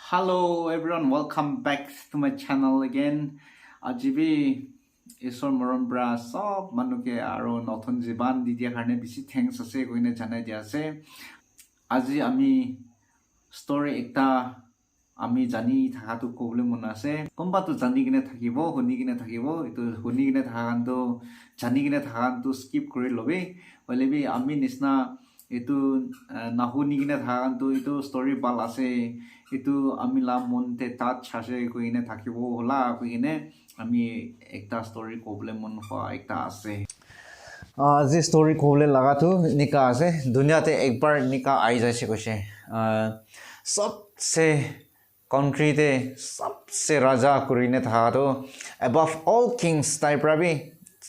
Hello everyone, welcome back to my channel again. Ajibi isor morom bra sob manuke aro notun jiban didia karne bisi thanks ase koine janai dia ase. Aji ami story ekta আমি জানি থাকাটো ক'বলৈ মন আছে কোনবাটো জানি কিনে থাকিব শুনি কিনে থাকিব এইটো শুনি কিনে থাকাটো জানি কিনে থাকাটো স্কিপ কৰি লবি হলেবি আমি নিচিনা এইটো নাশুনি কিনে থাকাটো এইটো ষ্টৰি ভাল আছে এইটো আমি লা মনতে তাত চাছে কৈ কিনে থাকিব হলা কৈ কিনে আমি একটা ষ্টৰি ক'বলৈ মন হোৱা একটা আছে আজি ষ্টৰি ক'বলৈ লগাটো নিকা আছে দুনিয়াতে একবাৰ নিকা আহি যাইছে কৈছে सबसे country te सबसे raja kurine tha to above all kings tai prabi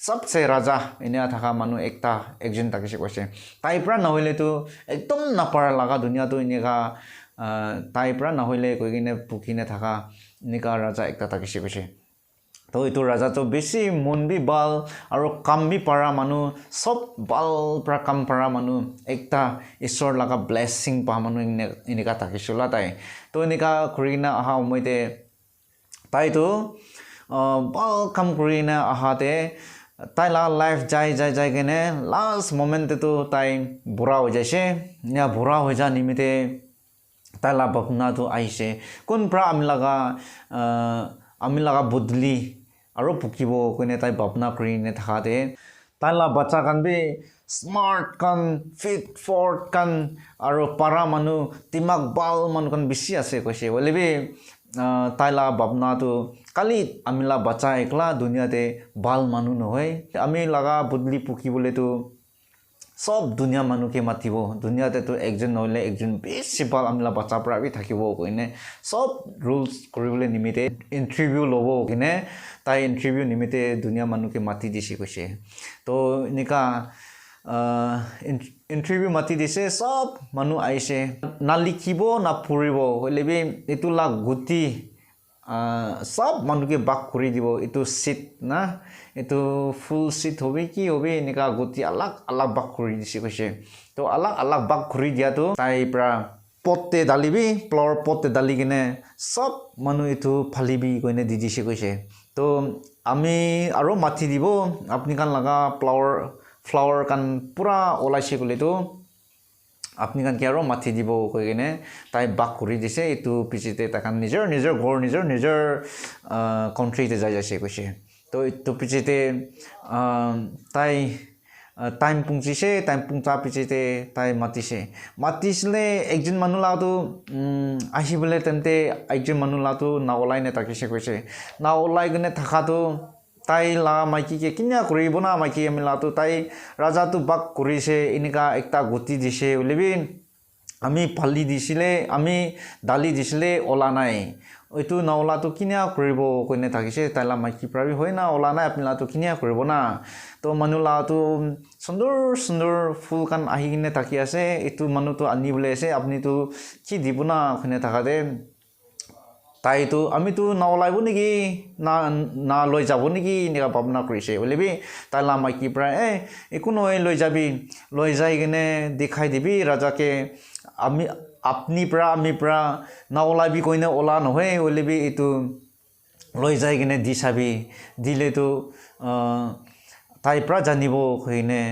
सबसे raja enia thaka manu ekta ekjon takise koise tai pra nahole to ekdom napara laga dunia to inika tai pra nahole koigine pukine thaka nika raja ekta takise koise তো এইটো ৰাজা তো বেছি মন B বাল আৰু কাম B পাৰা মানু সব বাল পৰা কাম পাৰা মানু একটা ঈশ্বৰ লাগা ব্লেসিং পা মানু ইনিকা থাকিছলা তাই তো ইনিকা কৰিনা আহা মইতে তাই তো বাল কাম কৰিনা আহাতে তাই লা লাইফ যাই কেনে লাস্ট মোমেন্টে তো তাই বুঢ়া হৈ যাইছে না বুঢ়া হৈ যা নিমিতে তাই লা বকনা তো আইছে কোন প্ৰা আমি লাগা বদলি আৰু পুকিব কোনে তাই ভাবনা কৰি নে থাকাতে তাইলা বাচ্চা কান বি স্মাৰ্ট কান ফিট ফৰ্ট কান আৰু পাৰা মানু তিমাক বাল মানু কান বেছি আছে কৈছে বলেবি তাইলা ভাবনা তো কালি আমিলা বাচ্চা একলা দুনিয়াতে বাল মানু নহয় আমি লাগা বদলি পুকিবলে তো সব দুনিয়া মানুকে মাতিব দুনিয়াতে তো একজন নহলে একজন বেছি ভাল আমলা বাচ্চা প্ৰাবি থাকিব কইনে সব ৰুলস কৰিবলে নিমিতে ইন্টারভিউ লব কিনে তাই ইন্টারভিউ নিমিতে দুনিয়া মানুকে মাতি দিছে কৈছে তো নিকা ইন্টারভিউ মাতি দিছে সব মানু আইছে না লিখিব না পঢ়িব হলেবি এটো লাগ গুটি সব মানুকে বাক কৰি দিব এটো সিট না এটো ফুল সিট হবে কি হবে নিকা গতি আলাক আলাক বাক কৰি দিছে কৈছে তো আলাক আলাক বাক কৰি দিয়াটো তাই প্ৰা পটতে ডালিবি ফ্লোৰ পটতে ডালি কিনে সব মানু এটো ফালিবি কইনে দি দিছে কৈছে তো আমি আৰু মাতি দিব আপনি কান লাগা ফ্লাৱাৰ কান পুৰা ওলাইছে কলে তো আপনি কান কি আৰু মাতি দিব কৈ কিনে তাই বাক কৰি দিছে এটো পিছতে তাকান নিজৰ ঘৰ নিজৰ কান্ট্ৰিতে যাইছে কৈছে তো এটো পিছতে তাই টাইম পুংচা পিছতে তাই মাতিছিলে একজন মানুহ লাটো আহিবলে তেন্তে একজন মানুহ লাটো না ওলাই নে তাকিছে কৈছে না ওলাই গনে থাকাটো তাই লা মাইকি কে কিনা কৰিব না মাইকি আমি লাটো তাই ৰাজা তো বাক কৰিছে ইনিকা একটা গতি দিছে ওলিবি আমি ফালি দিছিলে আমি ডালি দিছিলে ওলা নাই ওইটো নাওলাটো কিনা কৰিব কইনে থাকিছে তাইলা মাইকি প্ৰাবি হয় না ওলা নাই আপনি লাটো কিনা কৰিব না তো মানু লাটো সুন্দৰ ফুল কান আহি কিনে থাকি আছে এটো মানু তো আনি বলে আছে আপনি তো কি দিব না কইনে থাকাতে তাই তো আমি তো নাওলাইব নেকি না লৈ যাব নেকি নিকা ভাবনা কৰিছে বলেবি তাইলা মাইকি প্ৰা একো নহয় লৈ যাবি লৈ যাই কিনে দেখাই দিবি ৰাজাকে আমি প্ৰা নাওলাবি কইনে ওলা নহয় বলেবি এটো লৈ যাই কিনে দি চাবি দিলে তো তাই প্ৰা জানিব কইনে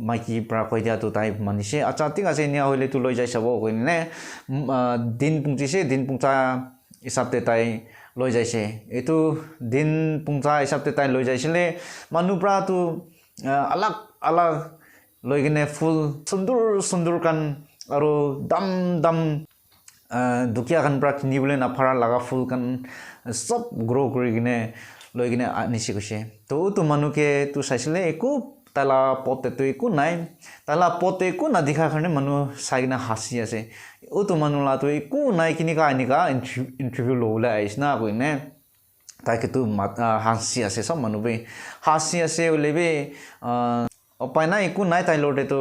মাইকি প্ৰা কৈ দিয়াটো তাই মানিছে আচ্ছা ঠিক আছে নিয়া হইলে তো লৈ যাই চাব কইনে দিন পুংচা হিসাবতে তাই লৈ যাইছে এটো দিন পুংচা হিসাবতে তাই লৈ যাইছিলে মানু প্ৰা তো আলাক লৈ কিনে ফুল সুন্দৰ কান আৰু দাম দুকিয়া কান প্ৰা কিনিবলে নাফাৰা লাগা ফুল কান সব গ্ৰো কৰি কিনে লৈ কিনে আনিছে কৈছে তো মানুকে তো চাইছিলে একো তালা পতে তো একো নাই তালা পতে একো না দেখা কাৰণে মানুহ চাই কিনে হাসি আছে তো মানুহ লাটো একো নাই কিনিকা আনিকা ইন্টারভিউ লবলে আইছ না কইনে তাকে তো হাসি আছে সব মানুহে হাসি আছে ওলেবি উপায় নাই একো নাই তাই লতে তো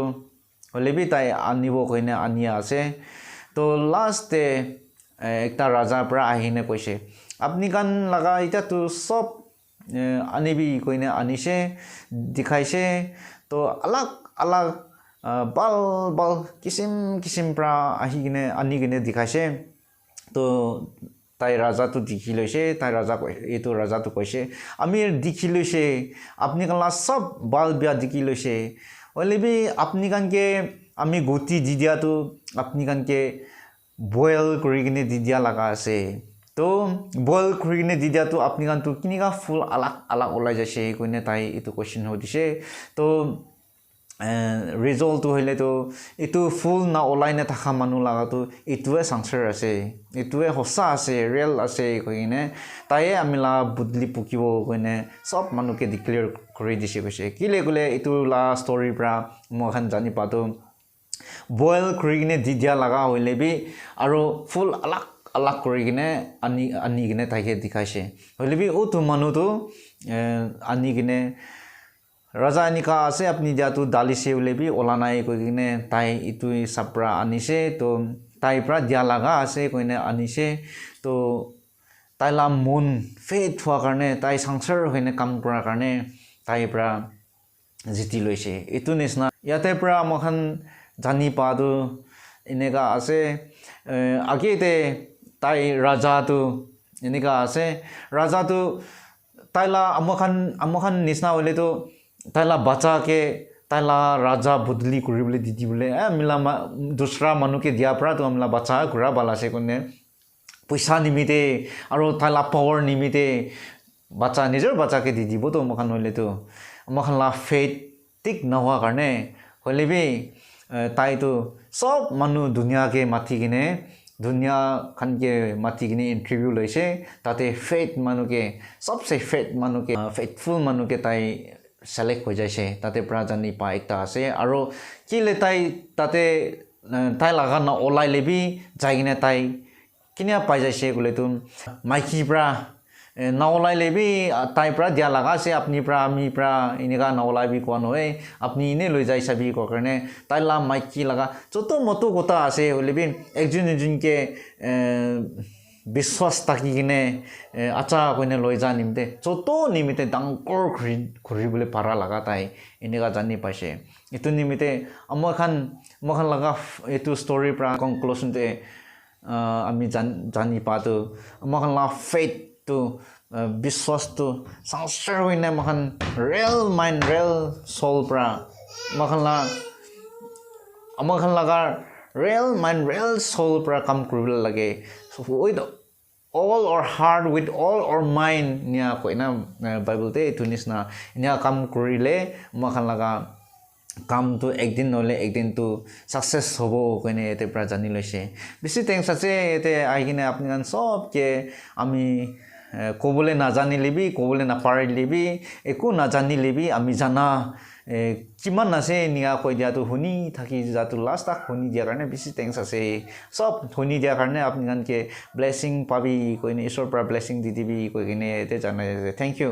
ওলেবি তাই আনিব কইনে আনিয়া আছে তো লাস্টে একটা রাজা প্ৰা আহিনে কৈছে আপনি কান লাগা এটা তো সব আনিবি কইনে আনিছে দেখাইছে তো আলাক বাল কিসিম প্ৰা আহি কিনে আনি কিনে দেখাইছে তো তাই ৰাজাটো দেখি লৈছে তাই ৰাজা এইটো ৰাজাটো কৈছে আমি দেখি লৈছে আপুনি কালা সব বাল বিয়া দেখি লৈছে হলেবি আপুনি কানকে আমি গতি দি দিয়াটো আপুনি কানকে বয়েল কৰি কিনে দি দিয়া লাগা আছে তো বয়েল কৰি কিনে দি দিয়াটো আপুনি কানটো কিনিকা ফুল আলাক আলাক ওলাই যাইছে কইনে তাই এইটো কোৱেশ্চন সুধিছে তো ৰিজল্ট হইলে তো এটো ফুল না ওলাই না থাকা মানুহ লাগাটো এটোৱে সংসাৰ আছে এটোৱে হসা আছে ৰিয়েল আছে কইনে তাই আমি লা বুদলি পুকিব কইনে সব মানুহকে ডিক্লেয়াৰ কৰি দিছে কৈছে কিলে গলে এটো লা ষ্টৰী পৰা মখান জানি পাতো বয়েল কৰি কিনে দি দিয়া লাগা হইলে বি আৰু ফুল আলাক আলাক কৰি কিনে আনি কিনে তাইকে দেখাইছে হইলে বি ও তো মানুহটো আনি কিনে ৰাজা নিকা আছে আপনি যাতো দালিছে উলেবি ওলানাই কই কিনে তাই ইটু সাপৰা আনিছে তো তাই পৰা দিয়া লাগা আছে কইনে আনিছে তো তাইলা মন ফেট হোৱা কাৰণে তাই সংসাৰ হইনে কাম কৰা কাৰণে তাই পৰা জিতি লৈছে ইটু নিছনা ইয়াতে পৰা মখান জানি পাদু এনেকা আছে আগেতে তাই ৰাজাটো এনেকা আছে ৰাজাটো তাইলা আমখান নিছনা হলেতো তাইলা বাচ্চা के ताइला राजा बदली करिबले दिदी बोले मिला दूसरा मानु के दिया परा तो हमला बच्चा घुरा बाला से कोने पैसा निमिते आरो ताइला पावर निमिते बच्चा निजर बच्चा के दिदी बो तो मखान होले तो मखान ला फेट टिक न हुआ करने होले भी ताई तो सब मानु दुनिया के माथि किने दुनिया खान के माथि किने इंटरव्यू लइसे ताते फेट मानु के सबसे फेट मानु के फेटफुल मानु के ताई select হৈ যাইছে তাতে প্ৰাজানি পা একটা আছে আৰু কিলে তাই লাগা না ওলাই লেবি যাইগিনে তাই কিনিয়া পাই যাইছে গলে তুন মাইকি প্ৰা না ওলাই লেবি তাই প্ৰা দিয়া লাগা আছে আপনি প্ৰা আমি প্ৰা ইনেকা না ওলাই বি কোৱা নহয় আপনি ইনে লৈ যাই চাবি কাৰণে তাই লা মাইকি লাগা যত মতো কথা আছে হলেবি একজনকে বিশ্বাস থাকি কিনে আচ্ছা কইনে লৈ যা নিমতে যত নিমিতে ডাঙৰ ঘুৰিবলৈ পাৰা লাগা তাই এনেকা জানি পাইছে এটো নিমিতে মখান লাগা এটো ষ্টৰী পৰা কনক্লুশনতে আমি জানি পাতো মখান লা ফেথ তো বিশ্বাস তো সংসাৰ হইনে মখান ৰিয়েল মাইন্ড ৰিয়েল সোল পৰা মখান লাগা real mind real soul pra kam kuribla lage so with all our heart with all our mind nia koina bible te tunis na nia kam kurile makhan laga kam to ekdin nole ekdin to success hobo koine ete pra jani loise bisi thanks ase ete aigine apni kan sob ke ami kobole na jani libi kobole na pare libi eku na jani libi ami jana কিমান আছে নিয়া কই দিয়াটো শুনি থাকি যাটো last তাক শুনি দিয়া কাৰণে বেছি থ্যাঙ্কস আছে সব শুনি দিয়া কাৰণে আপনি গানকে ব্লেসিং পাবি কইনে ঈশ্বৰ পৰা ব্লেসিং দি দিবি কই কিনে এতে জানাই থ্যাংক ইউ